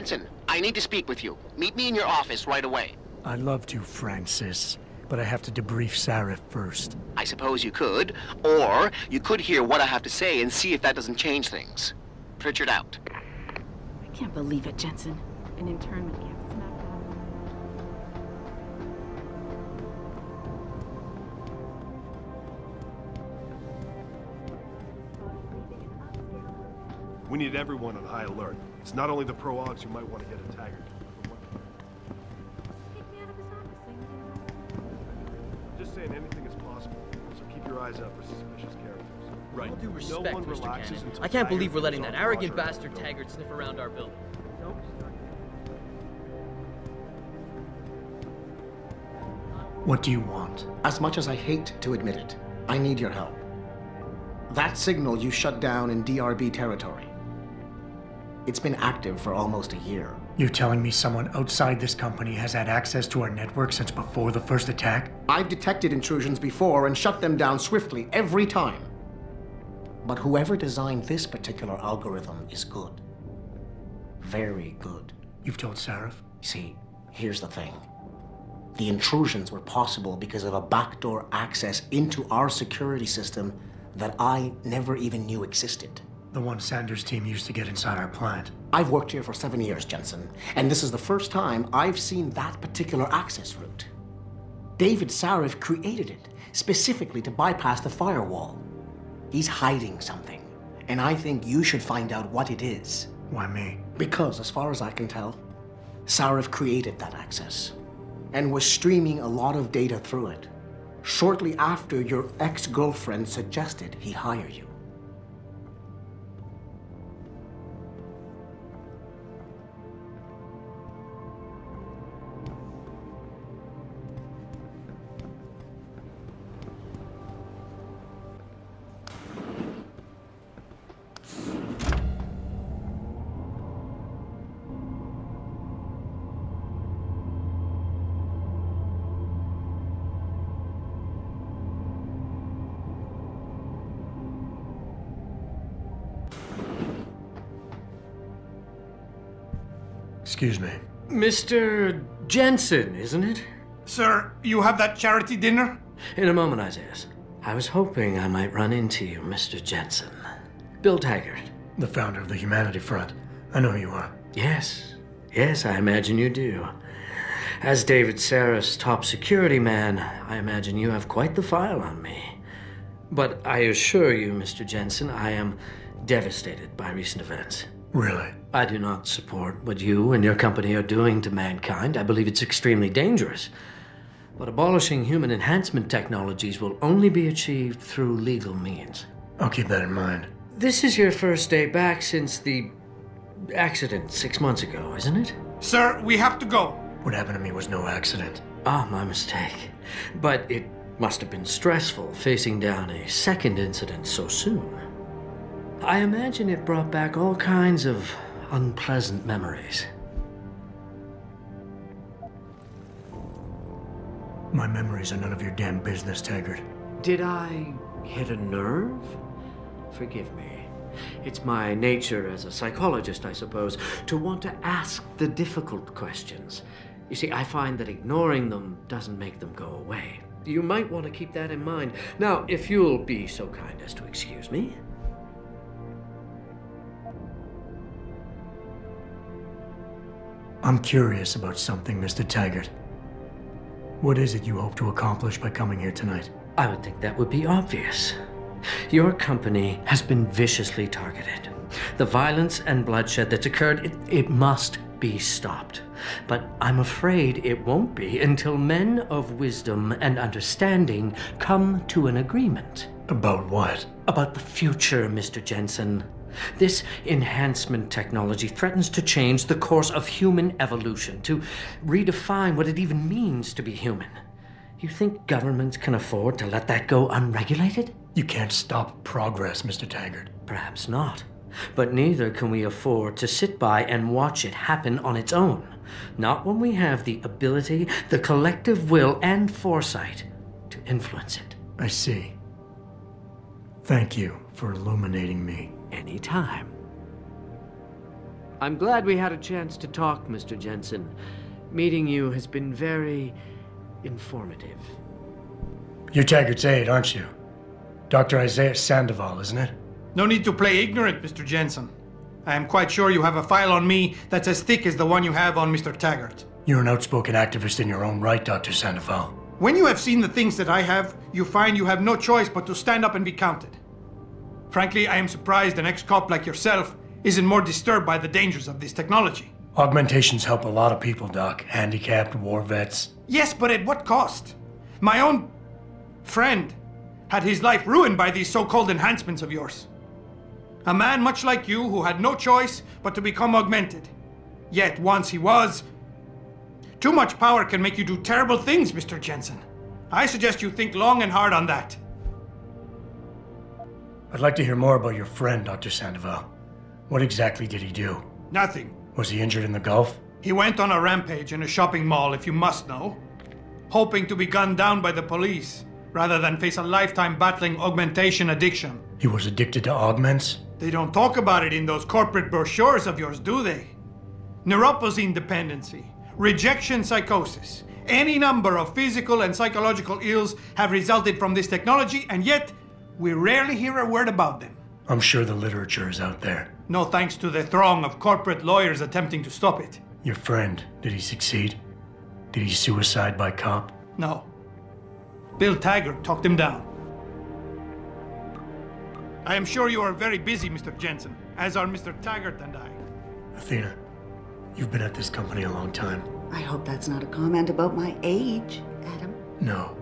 Jensen, I need to speak with you. Meet me in your office right away. I'd love to, Francis, but I have to debrief Sarif first. I suppose you could, or you could hear what I have to say and see if that doesn't change things. Pritchard out. I can't believe it, Jensen. An internment camp. We need everyone on high alert. It's not only the pro-ogs who might want to get a Taggart. Just saying anything is possible, so keep your eyes out for suspicious characters. Right. All due respect, No one Mr. relaxes Cannon. I can't believe we're letting Taggart that arrogant goes off bastard Taggart sniff around our building. What do you want? As much as I hate to admit it, I need your help. That signal you shut down in DRB territory. It's been active for almost a year. You're telling me someone outside this company has had access to our network since before the first attack? I've detected intrusions before and shut them down swiftly every time. But whoever designed this particular algorithm is good. Very good. You've told Sarif? See, here's the thing. The intrusions were possible because of a backdoor access into our security system that I never even knew existed. The one Sanders' team used to get inside our plant. I've worked here for 7 years, Jensen, and this is the first time I've seen that particular access route. David Sarif created it specifically to bypass the firewall. He's hiding something, and I think you should find out what it is. Why me? Because, as far as I can tell, Sarif created that access and was streaming a lot of data through it shortly after your ex-girlfriend suggested he hire you. Excuse me. Mr. Jensen, isn't it? Sir, you have that charity dinner? In a moment, Isaiah. I was hoping I might run into you, Mr. Jensen. Bill Taggart. The founder of the Humanity Front. I know who you are. Yes. Yes, I imagine you do. As David Sarif's top security man, I imagine you have quite the file on me. But I assure you, Mr. Jensen, I am devastated by recent events. Really? I do not support what you and your company are doing to mankind. I believe it's extremely dangerous. But abolishing human enhancement technologies will only be achieved through legal means. I'll keep that in mind. This is your first day back since the accident 6 months ago, isn't it? Sir, we have to go. What happened to me was no accident. Ah, my mistake. But it must have been stressful facing down a second incident so soon. I imagine it brought back all kinds of unpleasant memories. My memories are none of your damn business, Taggart. Did I hit a nerve? Forgive me. It's my nature as a psychologist, I suppose, to want to ask the difficult questions. You see, I find that ignoring them doesn't make them go away. You might want to keep that in mind. Now, if you'll be so kind as to excuse me. I'm curious about something, Mr. Taggart. What is it you hope to accomplish by coming here tonight? I would think that would be obvious. Your company has been viciously targeted. The violence and bloodshed that's occurred, it must be stopped. But I'm afraid it won't be until men of wisdom and understanding come to an agreement. About what? About the future, Mr. Jensen. This enhancement technology threatens to change the course of human evolution, to redefine what it even means to be human. You think governments can afford to let that go unregulated? You can't stop progress, Mr. Taggart. Perhaps not. But neither can we afford to sit by and watch it happen on its own. Not when we have the ability, the collective will, and foresight to influence it. I see. Thank you for illuminating me. Anytime. I'm glad we had a chance to talk, Mr. Jensen. Meeting you has been very informative. You're Taggart's aide, aren't you? Dr. Isaiah Sandoval, isn't it? No need to play ignorant, Mr. Jensen. I am quite sure you have a file on me that's as thick as the one you have on Mr. Taggart. You're an outspoken activist in your own right, Dr. Sandoval. When you have seen the things that I have, you find you have no choice but to stand up and be counted. Frankly, I am surprised an ex-cop like yourself isn't more disturbed by the dangers of this technology. Augmentations help a lot of people, Doc. Handicapped, war vets. Yes, but at what cost? My own friend had his life ruined by these so-called enhancements of yours. A man much like you who had no choice but to become augmented. Yet once he was... Too much power can make you do terrible things, Mr. Jensen. I suggest you think long and hard on that. I'd like to hear more about your friend, Dr. Sandoval. What exactly did he do? Nothing. Was he injured in the Gulf? He went on a rampage in a shopping mall, if you must know. Hoping to be gunned down by the police, rather than face a lifetime battling augmentation addiction. He was addicted to augments? They don't talk about it in those corporate brochures of yours, do they? Neuroposine dependency, rejection psychosis, any number of physical and psychological ills have resulted from this technology, and yet we rarely hear a word about them. I'm sure the literature is out there. No thanks to the throng of corporate lawyers attempting to stop it. Your friend, did he succeed? Did he suicide by cop? No. Bill Taggart talked him down. I am sure you are very busy, Mr. Jensen, as are Mr. Taggart and I. Athena, you've been at this company a long time. I hope that's not a comment about my age, Adam. No.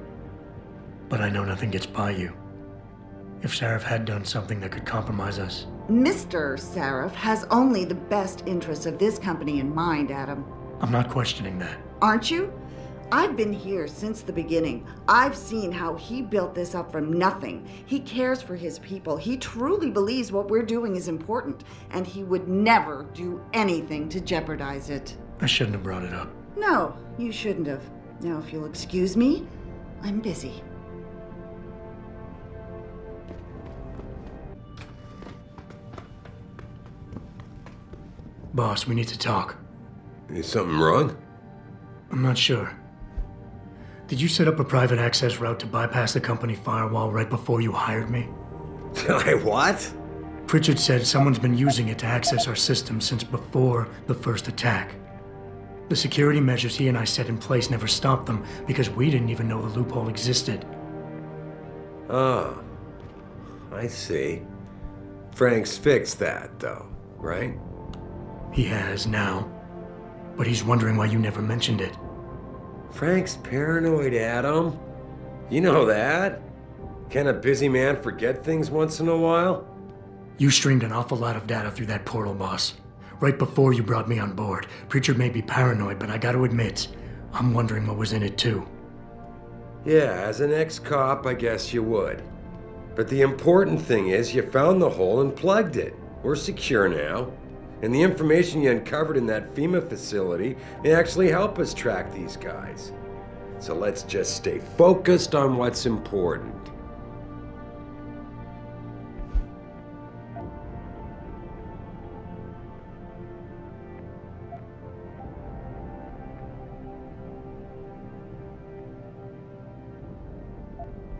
But I know nothing gets by you. If Sarif had done something that could compromise us... Mr. Sarif has only the best interests of this company in mind, Adam. I'm not questioning that. Aren't you? I've been here since the beginning. I've seen how he built this up from nothing. He cares for his people. He truly believes what we're doing is important, and he would never do anything to jeopardize it. I shouldn't have brought it up. No, you shouldn't have. Now, if you'll excuse me, I'm busy. Boss, we need to talk. Is something wrong? I'm not sure. Did you set up a private access route to bypass the company firewall right before you hired me? What? Pritchard said someone's been using it to access our system since before the first attack. The security measures he and I set in place never stopped them because we didn't even know the loophole existed. Oh, I see. Frank's fixed that, though, right? He has now, but he's wondering why you never mentioned it. Frank's paranoid, Adam. You know that. Can a busy man forget things once in a while? You streamed an awful lot of data through that portal, boss. Right before you brought me on board. Pritchard may be paranoid, but I gotta admit, I'm wondering what was in it too. Yeah, as an ex-cop, I guess you would. But the important thing is you found the hole and plugged it. We're secure now. And the information you uncovered in that FEMA facility may actually help us track these guys. So let's just stay focused on what's important.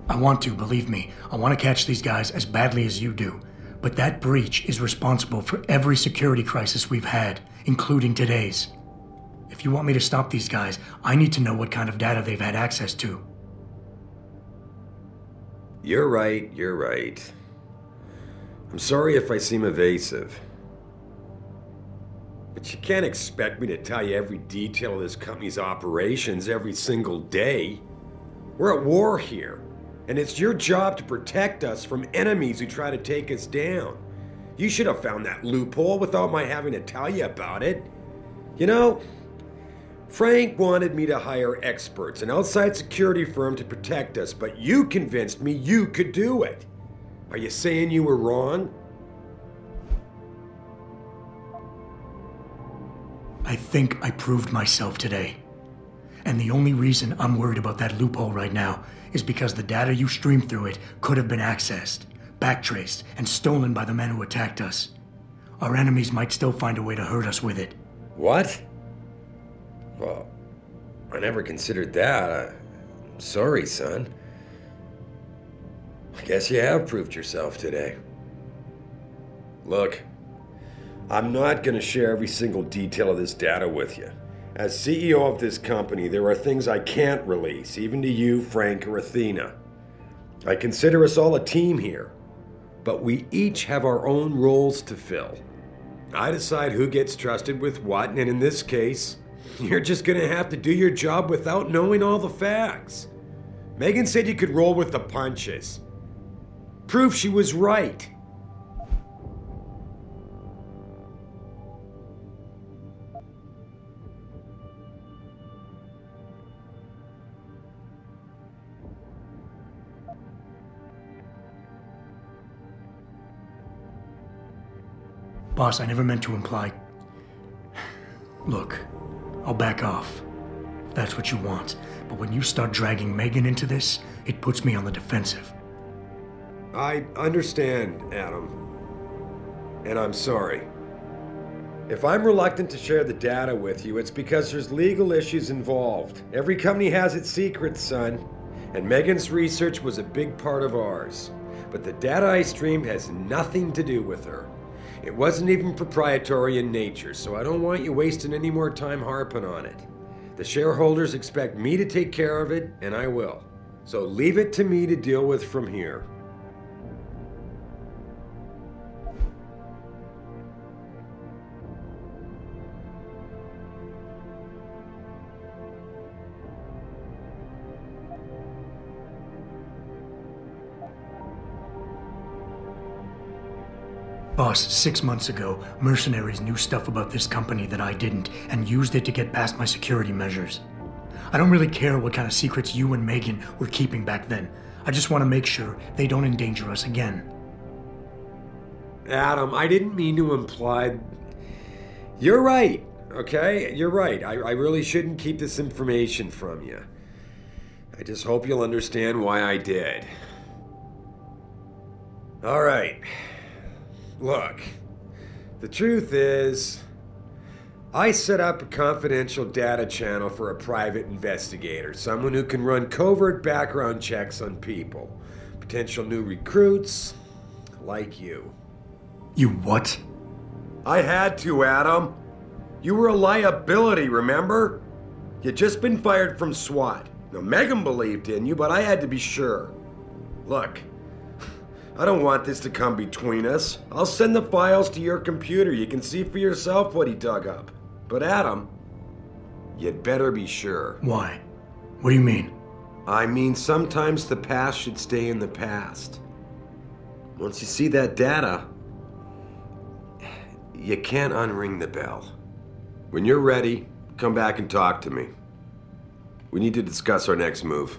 I want to, believe me. I want to catch these guys as badly as you do. But that breach is responsible for every security crisis we've had, including today's. If you want me to stop these guys, I need to know what kind of data they've had access to. You're right, you're right. I'm sorry if I seem evasive. But you can't expect me to tell you every detail of this company's operations every single day. We're at war here. And it's your job to protect us from enemies who try to take us down. You should have found that loophole without my having to tell you about it. You know, Frank wanted me to hire experts, an outside security firm to protect us, but you convinced me you could do it. Are you saying you were wrong? I think I proved myself today. And the only reason I'm worried about that loophole right now is because the data you streamed through it could have been accessed, backtraced, and stolen by the men who attacked us. our enemies might still find a way to hurt us with it. What? Well, I never considered that. I'm sorry, son. I guess you have proved yourself today. Look, I'm not going to share every single detail of this data with you. As CEO of this company, there are things I can't release, even to you, Frank, or Athena. I consider us all a team here, but we each have our own roles to fill. I decide who gets trusted with what, and in this case, you're just going to have to do your job without knowing all the facts. Megan said you could roll with the punches. Proof she was right. Boss, I never meant to imply... Look, I'll back off, if that's what you want. But when you start dragging Megan into this, it puts me on the defensive. I understand, Adam. And I'm sorry. If I'm reluctant to share the data with you, it's because there's legal issues involved. Every company has its secrets, son. And Megan's research was a big part of ours. But the data I streamed has nothing to do with her. It wasn't even proprietary in nature, so I don't want you wasting any more time harping on it. The shareholders expect me to take care of it, and I will. So leave it to me to deal with from here. Boss, 6 months ago, mercenaries knew stuff about this company that I didn't, and used it to get past my security measures. I don't really care what kind of secrets you and Megan were keeping back then. I just want to make sure they don't endanger us again. Adam, I didn't mean to imply... You're right, okay? You're right. I really shouldn't keep this information from you. I just hope you'll understand why I did. All right. Look, the truth is, I set up a confidential data channel for a private investigator, someone who can run covert background checks on people, potential new recruits, like you. You what? I had to, Adam. You were a liability, remember? You'd just been fired from SWAT. Now, Megan believed in you, but I had to be sure. Look, I don't want this to come between us. I'll send the files to your computer. You can see for yourself what he dug up. But Adam, you'd better be sure. Why? What do you mean? I mean, sometimes the past should stay in the past. Once you see that data, you can't unring the bell. When you're ready, come back and talk to me. We need to discuss our next move.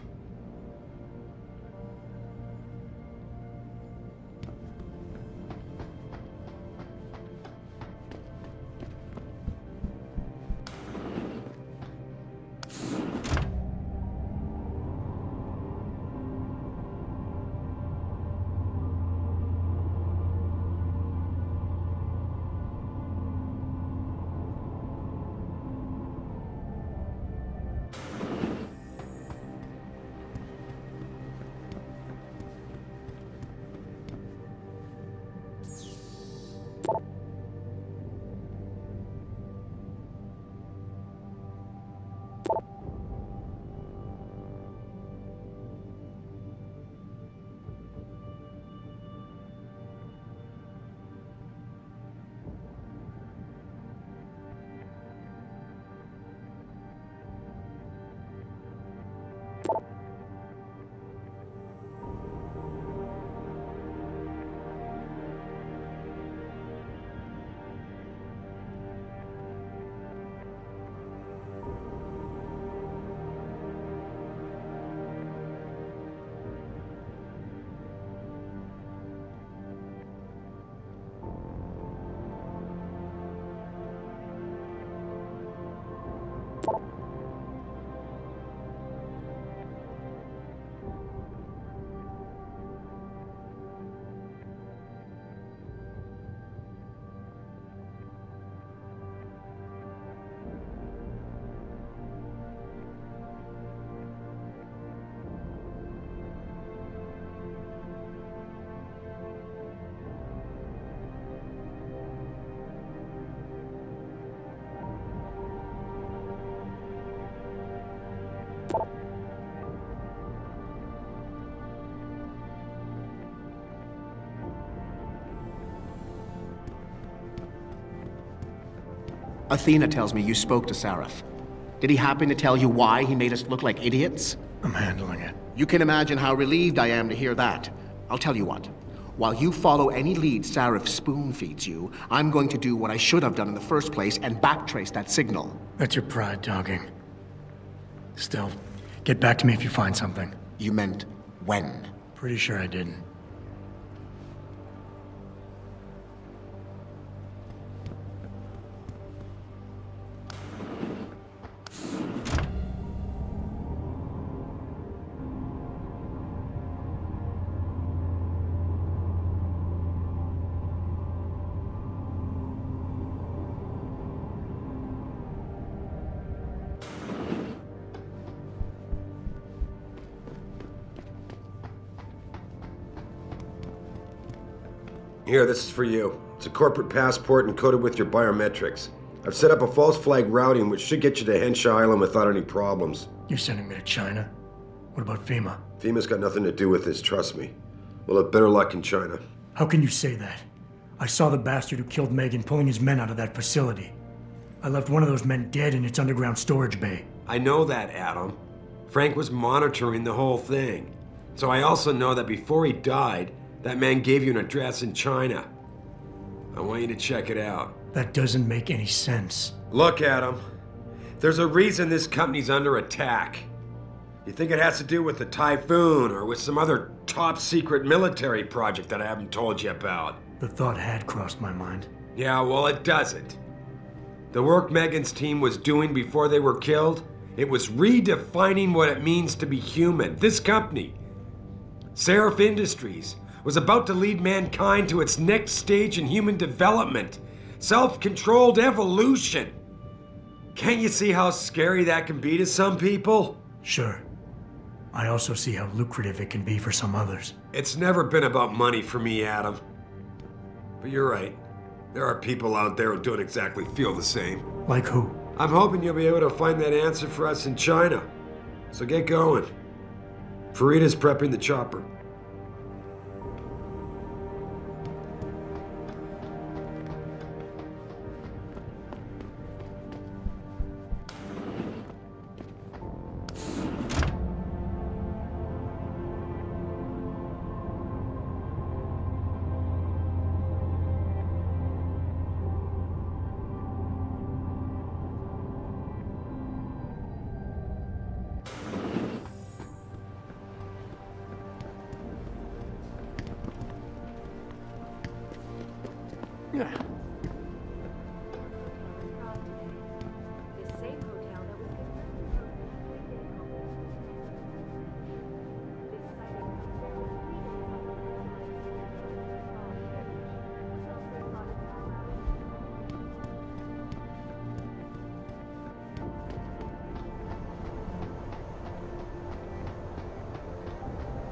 Athena tells me you spoke to Sarif. Did he happen to tell you why he made us look like idiots? I'm handling it. You can imagine how relieved I am to hear that. I'll tell you what. While you follow any lead Sarif spoon-feeds you, I'm going to do what I should have done in the first place and backtrace that signal. That's your pride talking. Still, get back to me if you find something. You meant when? Pretty sure I didn't. Here, this is for you. It's a corporate passport encoded with your biometrics. I've set up a false flag routing which should get you to Henshaw Island without any problems. You're sending me to China? What about FEMA? FEMA's got nothing to do with this, trust me. We'll have better luck in China. How can you say that? I saw the bastard who killed Megan pulling his men out of that facility. I left one of those men dead in its underground storage bay. I know that, Adam. Frank was monitoring the whole thing. So I also know that before he died, that man gave you an address in China. I want you to check it out. That doesn't make any sense. Look, Adam. There's a reason this company's under attack. You think it has to do with the typhoon or with some other top-secret military project that I haven't told you about? The thought had crossed my mind. Yeah, well, it doesn't. The work Megan's team was doing before they were killed, it was redefining what it means to be human. This company, Seraph Industries, was about to lead mankind to its next stage in human development. Self-controlled evolution. Can't you see how scary that can be to some people? Sure. I also see how lucrative it can be for some others. It's never been about money for me, Adam. But you're right. There are people out there who don't exactly feel the same. Like who? I'm hoping you'll be able to find that answer for us in China. So get going. Farida's prepping the chopper.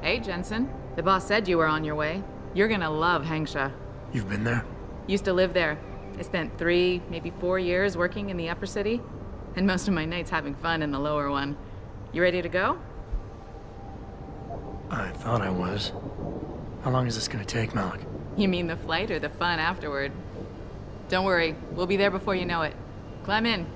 Hey, Jensen. The boss said you were on your way. You're gonna love Hangsha. You've been there? Used to live there. I spent 3, maybe 4 years working in the upper city, and most of my nights having fun in the lower one. You ready to go? I thought I was. How long is this gonna take, Malik? You mean the flight or the fun afterward? Don't worry, we'll be there before you know it. Climb in.